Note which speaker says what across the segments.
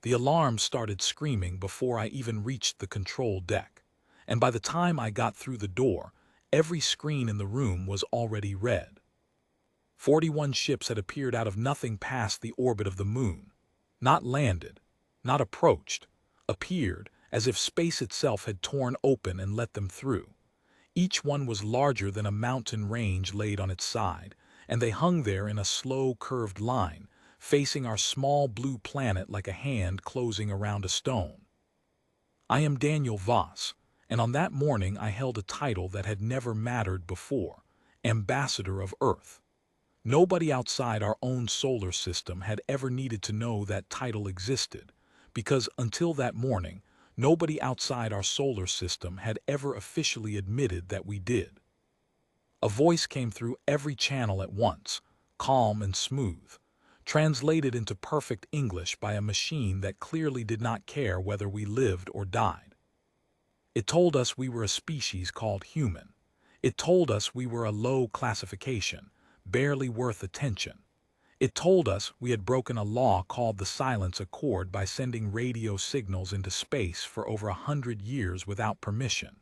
Speaker 1: The alarm started screaming before I even reached the control deck, and by the time I got through the door, every screen in the room was already red. 41 ships had appeared out of nothing past the orbit of the moon. Not landed, not approached, appeared as if space itself had torn open and let them through. Each one was larger than a mountain range laid on its side, and they hung there in a slow, curved line, facing our small blue planet like a hand closing around a stone. I am Daniel Voss, and on that morning I held a title that had never mattered before, Ambassador of Earth. Nobody outside our own solar system had ever needed to know that title existed, because until that morning, nobody outside our solar system had ever officially admitted that we did. A voice came through every channel at once, calm and smooth, translated into perfect English by a machine that clearly did not care whether we lived or died. It told us we were a species called human. It told us we were a low classification, barely worth attention. It told us we had broken a law called the Silence Accord by sending radio signals into space for over 100 years without permission.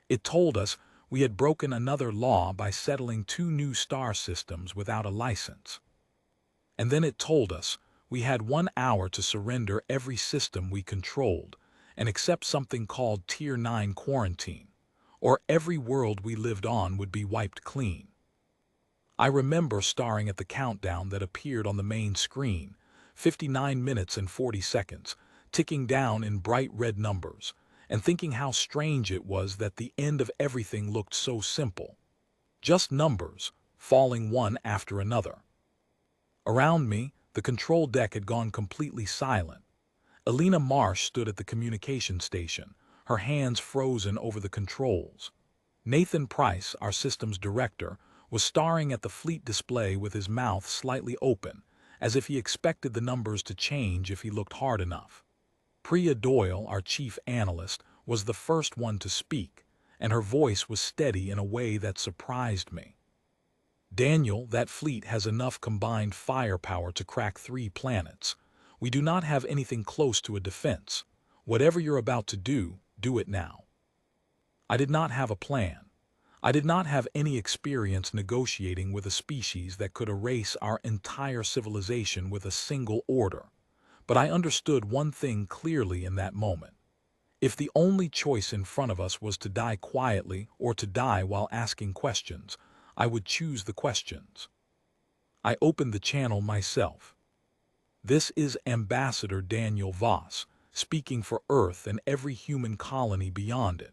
Speaker 1: It told us we had broken another law by settling 2 new star systems without a license. And then it told us we had 1 hour to surrender every system we controlled and accept something called Tier 9 quarantine, or every world we lived on would be wiped clean. I remember staring at the countdown that appeared on the main screen, 59 minutes and 40 seconds, ticking down in bright red numbers, and thinking how strange it was that the end of everything looked so simple. Just numbers, falling one after another. Around me, the control deck had gone completely silent. Elena Marsh stood at the communication station, her hands frozen over the controls. Nathan Price, our systems director, was staring at the fleet display with his mouth slightly open, as if he expected the numbers to change if he looked hard enough. Priya Doyle, our chief analyst, was the first one to speak, and her voice was steady in a way that surprised me. Daniel, that fleet has enough combined firepower to crack 3 planets. We do not have anything close to a defense. Whatever you're about to do, do it now. I did not have a plan. I did not have any experience negotiating with a species that could erase our entire civilization with a single order. But I understood one thing clearly in that moment. If the only choice in front of us was to die quietly or to die while asking questions, I would choose the questions. I opened the channel myself. This is Ambassador Daniel Voss, speaking for Earth and every human colony beyond it.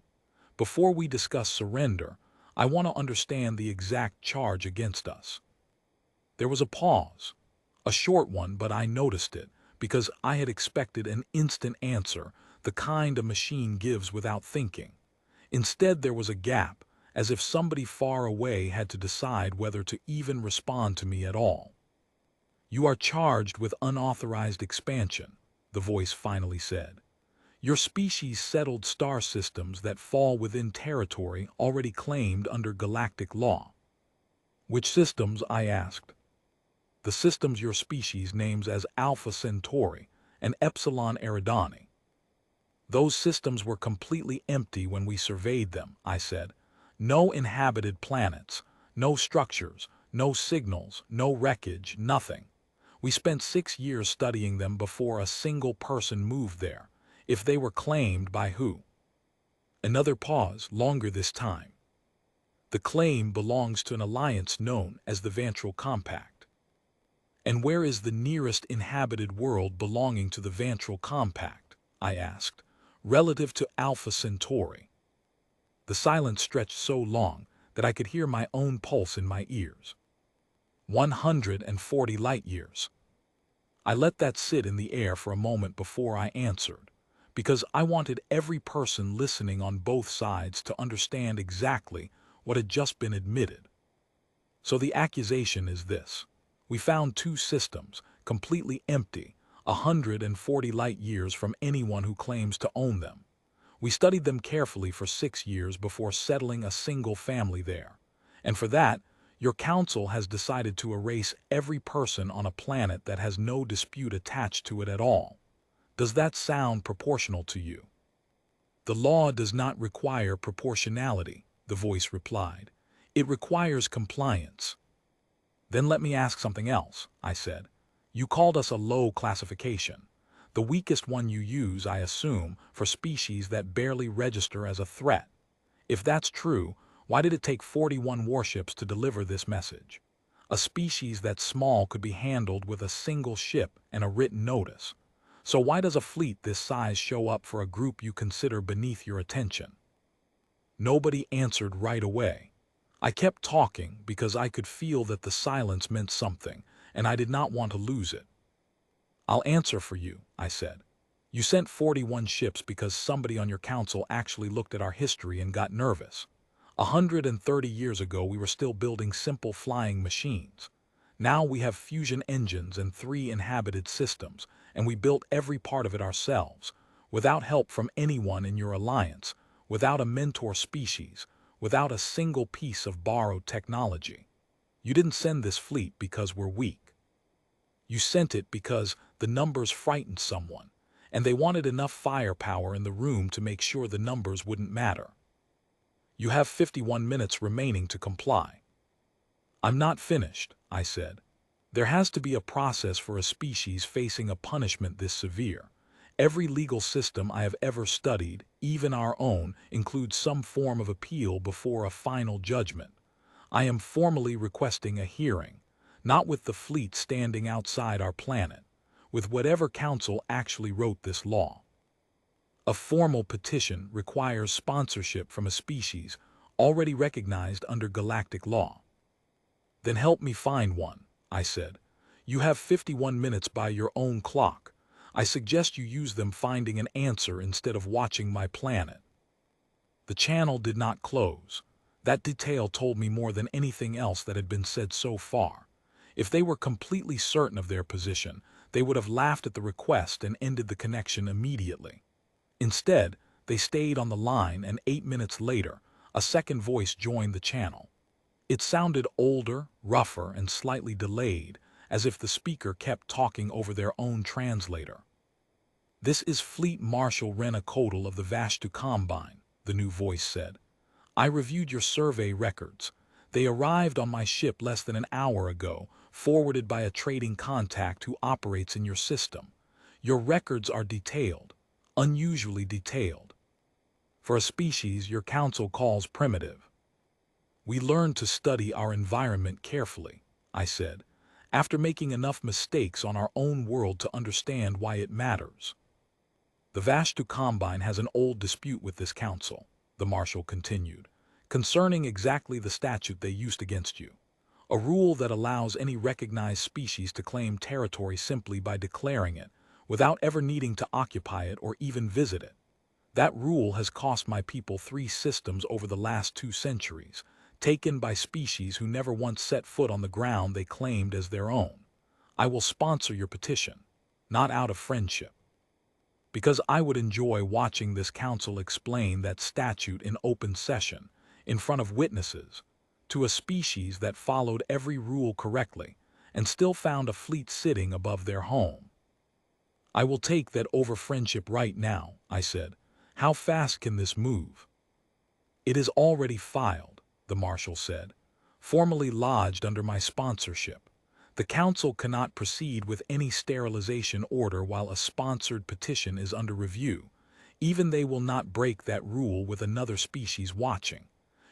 Speaker 1: Before we discuss surrender, I want to understand the exact charge against us. There was a pause, a short one, but I noticed it because I had expected an instant answer, the kind a machine gives without thinking. Instead, there was a gap, as if somebody far away had to decide whether to even respond to me at all. "You are charged with unauthorized expansion," the voice finally said. "Your species settled star systems that fall within territory already claimed under galactic law." "Which systems?" I asked. "The systems your species names as Alpha Centauri and Epsilon Eridani." "Those systems were completely empty when we surveyed them," I said. "No inhabited planets, no structures, no signals, no wreckage, nothing. We spent 6 years studying them before a single person moved there. If they were claimed, by who?" Another pause, longer this time. "The claim belongs to an alliance known as the Ventral Compact." "And where is the nearest inhabited world belonging to the Ventral Compact?" I asked, "relative to Alpha Centauri." The silence stretched so long that I could hear my own pulse in my ears. 140 light-years. I let that sit in the air for a moment before I answered, because I wanted every person listening on both sides to understand exactly what had just been admitted. "So the accusation is this. We found 2 systems, completely empty, 140 light-years from anyone who claims to own them. We studied them carefully for 6 years before settling a single family there. And for that, your council has decided to erase every person on a planet that has no dispute attached to it at all. Does that sound proportional to you? The law does not require proportionality, the voice replied. It requires compliance. Then let me ask something else, I said. You called us a low classification. The weakest one you use, I assume, for species that barely register as a threat. If that's true, why did it take 41 warships to deliver this message? A species that small could be handled with a single ship and a written notice. So why does a fleet this size show up for a group you consider beneath your attention? Nobody answered right away. I kept talking because I could feel that the silence meant something, and I did not want to lose it. I'll answer for you, I said. You sent 41 ships because somebody on your council actually looked at our history and got nervous. 130 years ago, we were still building simple flying machines. Now we have fusion engines and 3 inhabited systems, and we built every part of it ourselves, without help from anyone in your alliance, without a mentor species, without a single piece of borrowed technology. You didn't send this fleet because we're weak. You sent it because the numbers frightened someone, and they wanted enough firepower in the room to make sure the numbers wouldn't matter. You have 51 minutes remaining to comply. I'm not finished, I said. There has to be a process for a species facing a punishment this severe. Every legal system I have ever studied, even our own, includes some form of appeal before a final judgment. I am formally requesting a hearing, not with the fleet standing outside our planet, with whatever council actually wrote this law. A formal petition requires sponsorship from a species already recognized under galactic law. Then help me find one, I said. You have 51 minutes by your own clock. I suggest you use them finding an answer instead of watching my planet. The channel did not close. That detail told me more than anything else that had been said so far. If they were completely certain of their position, they would have laughed at the request and ended the connection immediately. Instead, they stayed on the line, and 8 minutes later, a second voice joined the channel. It sounded older, rougher, and slightly delayed, as if the speaker kept talking over their own translator. This is Fleet Marshal Rena Kodal of the Vashtu Combine, the new voice said. I reviewed your survey records. They arrived on my ship less than an hour ago, forwarded by a trading contact who operates in your system. Your records are detailed, unusually detailed. For a species your council calls primitive. We learned to study our environment carefully, I said, after making enough mistakes on our own world to understand why it matters. The Vashtu Combine has an old dispute with this council, the Marshal continued, concerning exactly the statute they used against you. A rule that allows any recognized species to claim territory simply by declaring it, without ever needing to occupy it or even visit it. That rule has cost my people 3 systems over the last 2 centuries, taken by species who never once set foot on the ground they claimed as their own. I will sponsor your petition, not out of friendship, because I would enjoy watching this council explain that statute in open session, in front of witnesses, to a species that followed every rule correctly and still found a fleet sitting above their home. I will take that over friendship right now, I said. How fast can this move? It is already filed, the Marshal said, formally lodged under my sponsorship. The Council cannot proceed with any sterilization order while a sponsored petition is under review. Even they will not break that rule with another species watching.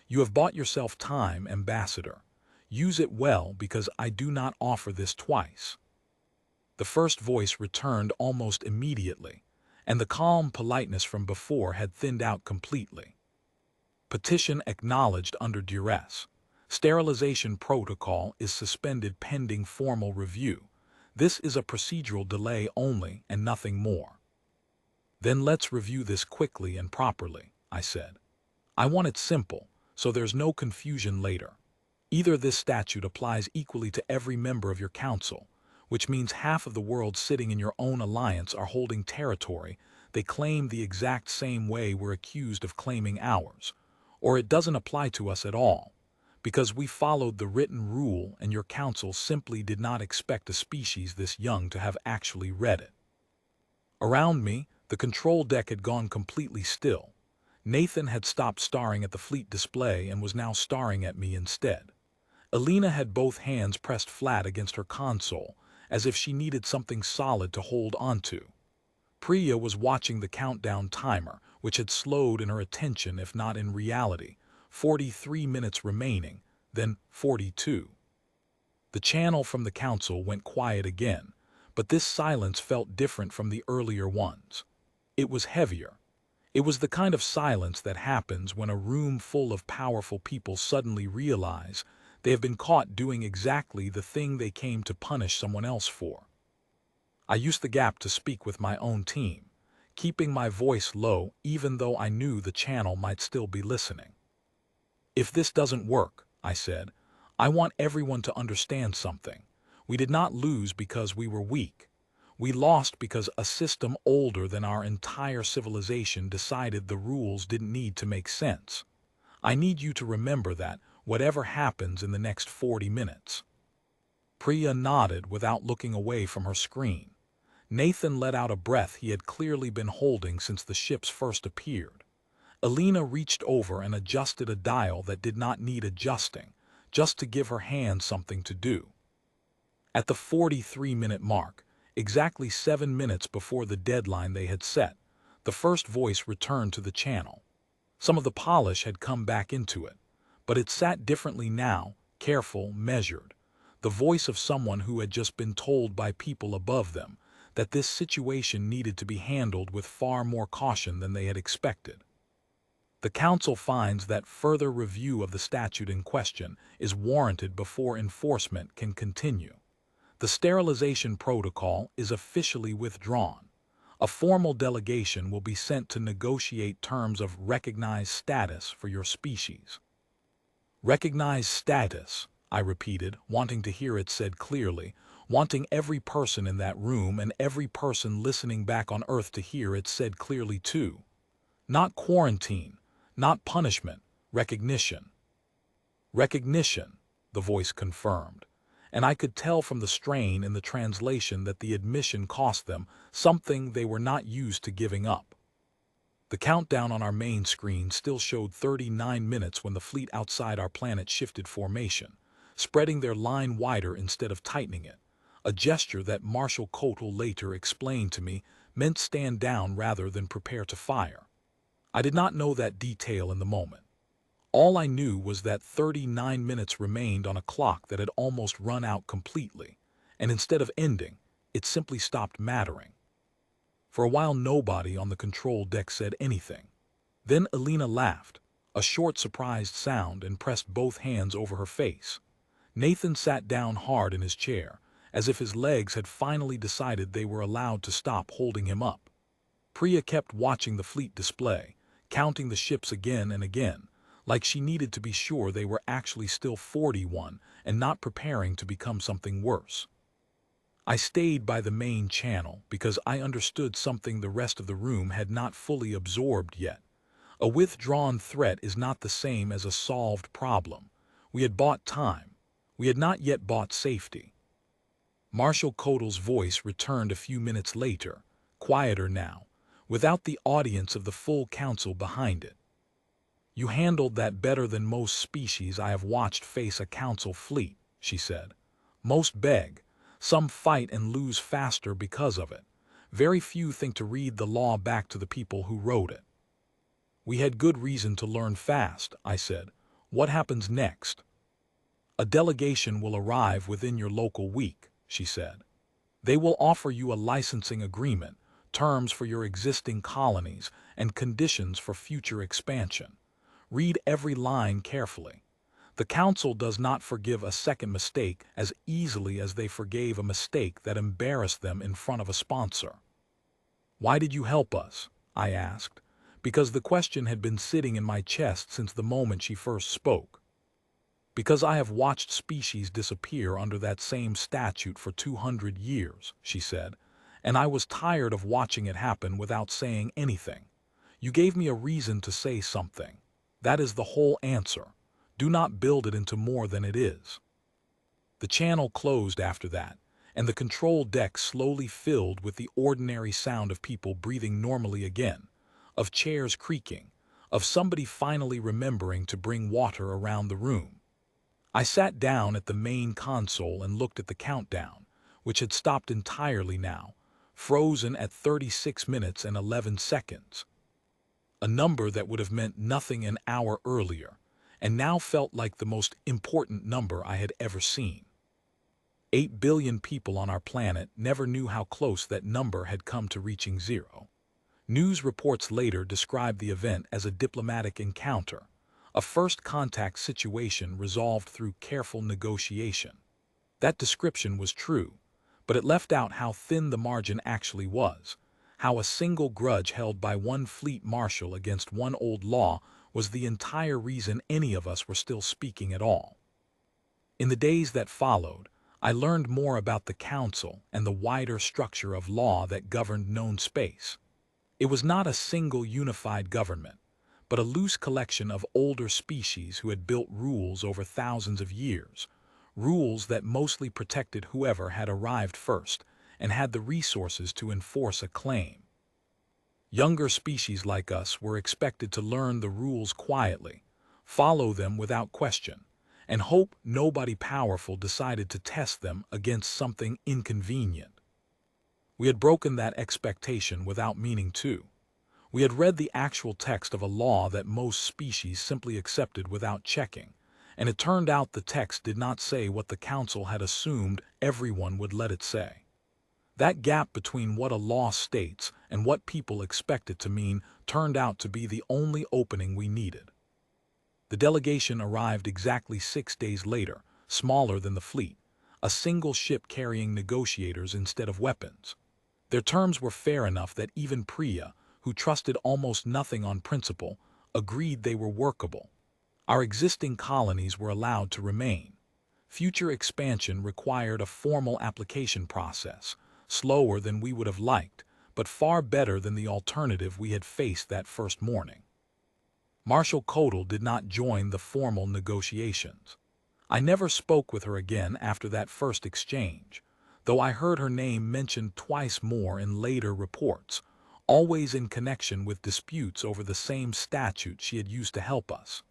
Speaker 1: You have bought yourself time, Ambassador. Use it well, because I do not offer this twice. The first voice returned almost immediately, and the calm politeness from before had thinned out completely. Petition acknowledged under duress. Sterilization protocol is suspended pending formal review. This is a procedural delay only and nothing more. Then let's review this quickly and properly, I said. I want it simple, so there's no confusion later. Either this statute applies equally to every member of your council, which means half of the world sitting in your own alliance are holding territory they claim the exact same way we're accused of claiming ours, or it doesn't apply to us at all, because we followed the written rule and your council simply did not expect a species this young to have actually read it. Around me, the control deck had gone completely still. Nathan had stopped staring at the fleet display and was now staring at me instead. Alina had both hands pressed flat against her console, as if she needed something solid to hold onto. Priya was watching the countdown timer, which had slowed in her attention if not in reality. 43 minutes remaining, then 42. The channel from the council went quiet again, but this silence felt different from the earlier ones. It was heavier. It was the kind of silence that happens when a room full of powerful people suddenly realize they have been caught doing exactly the thing they came to punish someone else for. I used the gap to speak with my own team, keeping my voice low even though I knew the channel might still be listening. If this doesn't work, I said, I want everyone to understand something. We did not lose because we were weak. We lost because a system older than our entire civilization decided the rules didn't need to make sense. I need you to remember that, whatever happens in the next 40 minutes. Priya nodded without looking away from her screen. Nathan let out a breath he had clearly been holding since the ships first appeared. Alina reached over and adjusted a dial that did not need adjusting, just to give her hand something to do. At the 43-minute mark, exactly 7 minutes before the deadline they had set, the first voice returned to the channel. Some of the polish had come back into it, but it sat differently now, careful, measured. The voice of someone who had just been told by people above them that this situation needed to be handled with far more caution than they had expected. The Council finds that further review of the statute in question is warranted before enforcement can continue. The sterilization protocol is officially withdrawn. A formal delegation will be sent to negotiate terms of recognized status for your species. Recognized status, I repeated, wanting to hear it said clearly, wanting every person in that room and every person listening back on Earth to hear it said clearly too. Not quarantine, not punishment, recognition. Recognition, the voice confirmed, and I could tell from the strain in the translation that the admission cost them something they were not used to giving up. The countdown on our main screen still showed 39 minutes when the fleet outside our planet shifted formation, spreading their line wider instead of tightening it, a gesture that Marshal Kotal later explained to me meant stand down rather than prepare to fire. I did not know that detail in the moment. All I knew was that 39 minutes remained on a clock that had almost run out completely, and instead of ending, it simply stopped mattering. For a while nobody on the control deck said anything. Then Alina laughed, a short surprised sound, and pressed both hands over her face. Nathan sat down hard in his chair, as if his legs had finally decided they were allowed to stop holding him up. Priya kept watching the fleet display, counting the ships again and again, like she needed to be sure they were actually still 41 and not preparing to become something worse. I stayed by the main channel because I understood something the rest of the room had not fully absorbed yet. A withdrawn threat is not the same as a solved problem. We had bought time. We had not yet bought safety. Marshal Kotal's voice returned a few minutes later, quieter now, without the audience of the full council behind it. You handled that better than most species I have watched face a council fleet, she said. Most beg. Some fight and lose faster because of it. Very few think to read the law back to the people who wrote it. We had good reason to learn fast, I said. What happens next? A delegation will arrive within your local week, she said. They will offer you a licensing agreement, terms for your existing colonies, and conditions for future expansion. Read every line carefully. The Council does not forgive a second mistake as easily as they forgave a mistake that embarrassed them in front of a sponsor. Why did you help us? I asked, because the question had been sitting in my chest since the moment she first spoke. Because I have watched species disappear under that same statute for 200 years, she said, and I was tired of watching it happen without saying anything. You gave me a reason to say something. That is the whole answer. Do not build it into more than it is. The channel closed after that, and the control deck slowly filled with the ordinary sound of people breathing normally again, of chairs creaking, of somebody finally remembering to bring water around the room. I sat down at the main console and looked at the countdown, which had stopped entirely now, frozen at 36 minutes and 11 seconds. A number that would have meant nothing an hour earlier, and now felt like the most important number I had ever seen. 8 billion people on our planet never knew how close that number had come to reaching zero. News reports later described the event as a diplomatic encounter, a first contact situation resolved through careful negotiation. That description was true, but it left out how thin the margin actually was, how a single grudge held by one fleet marshal against one old law was the entire reason any of us were still speaking at all. In the days that followed, I learned more about the council and the wider structure of law that governed known space. It was not a single unified government, but a loose collection of older species who had built rules over thousands of years, rules that mostly protected whoever had arrived first and had the resources to enforce a claim. Younger species like us were expected to learn the rules quietly, follow them without question, and hope nobody powerful decided to test them against something inconvenient. We had broken that expectation without meaning to. We had read the actual text of a law that most species simply accepted without checking, and it turned out the text did not say what the council had assumed everyone would let it say. That gap between what a law states and what people expect it to mean turned out to be the only opening we needed. The delegation arrived exactly 6 days later, smaller than the fleet, a single ship carrying negotiators instead of weapons. Their terms were fair enough that even Priya, who trusted almost nothing on principle, agreed they were workable. Our existing colonies were allowed to remain. Future expansion required a formal application process, slower than we would have liked, but far better than the alternative we had faced that first morning. Marshal Kodal did not join the formal negotiations. I never spoke with her again after that first exchange, though I heard her name mentioned twice more in later reports, always in connection with disputes over the same statute she had used to help us.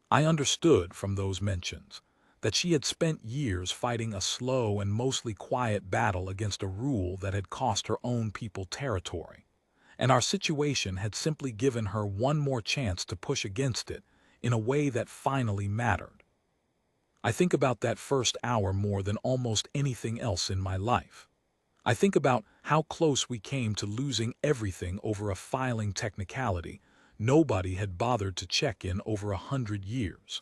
Speaker 1: I understood from those mentions that she had spent years fighting a slow and mostly quiet battle against a rule that had cost her own people territory, and our situation had simply given her one more chance to push against it in a way that finally mattered. I think about that first hour more than almost anything else in my life. I think about how close we came to losing everything over a filing technicality nobody had bothered to check in over 100 years.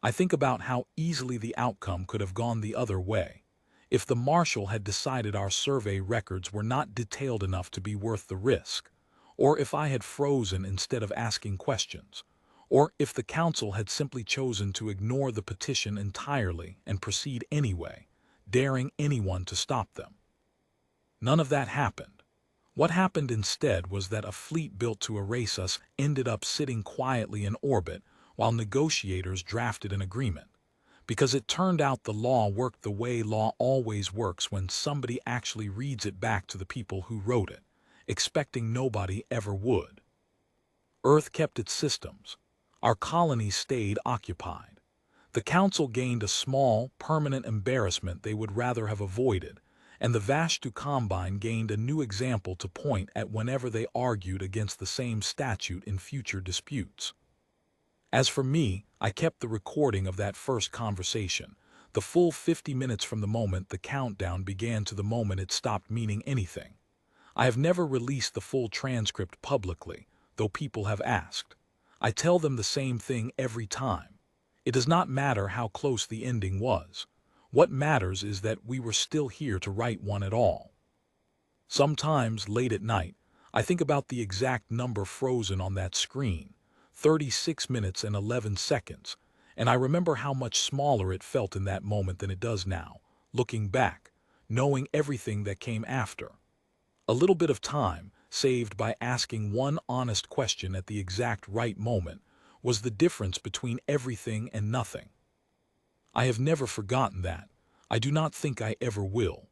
Speaker 1: I think about how easily the outcome could have gone the other way, if the marshal had decided our survey records were not detailed enough to be worth the risk, or if I had frozen instead of asking questions, or if the council had simply chosen to ignore the petition entirely and proceed anyway, daring anyone to stop them. None of that happened. What happened instead was that a fleet built to erase us ended up sitting quietly in orbit while negotiators drafted an agreement, because it turned out the law worked the way law always works when somebody actually reads it back to the people who wrote it, expecting nobody ever would. Earth kept its systems. Our colonies stayed occupied. The council gained a small, permanent embarrassment they would rather have avoided, and the Vashtu Combine gained a new example to point at whenever they argued against the same statute in future disputes. As for me, I kept the recording of that first conversation, the full 50 minutes from the moment the countdown began to the moment it stopped meaning anything. I have never released the full transcript publicly, though people have asked. I tell them the same thing every time. It does not matter how close the ending was. What matters is that we were still here to write one at all. Sometimes, late at night, I think about the exact number frozen on that screen, 36 minutes and 11 seconds, and I remember how much smaller it felt in that moment than it does now, looking back, knowing everything that came after. A little bit of time, saved by asking one honest question at the exact right moment, was the difference between everything and nothing. I have never forgotten that, I do not think I ever will.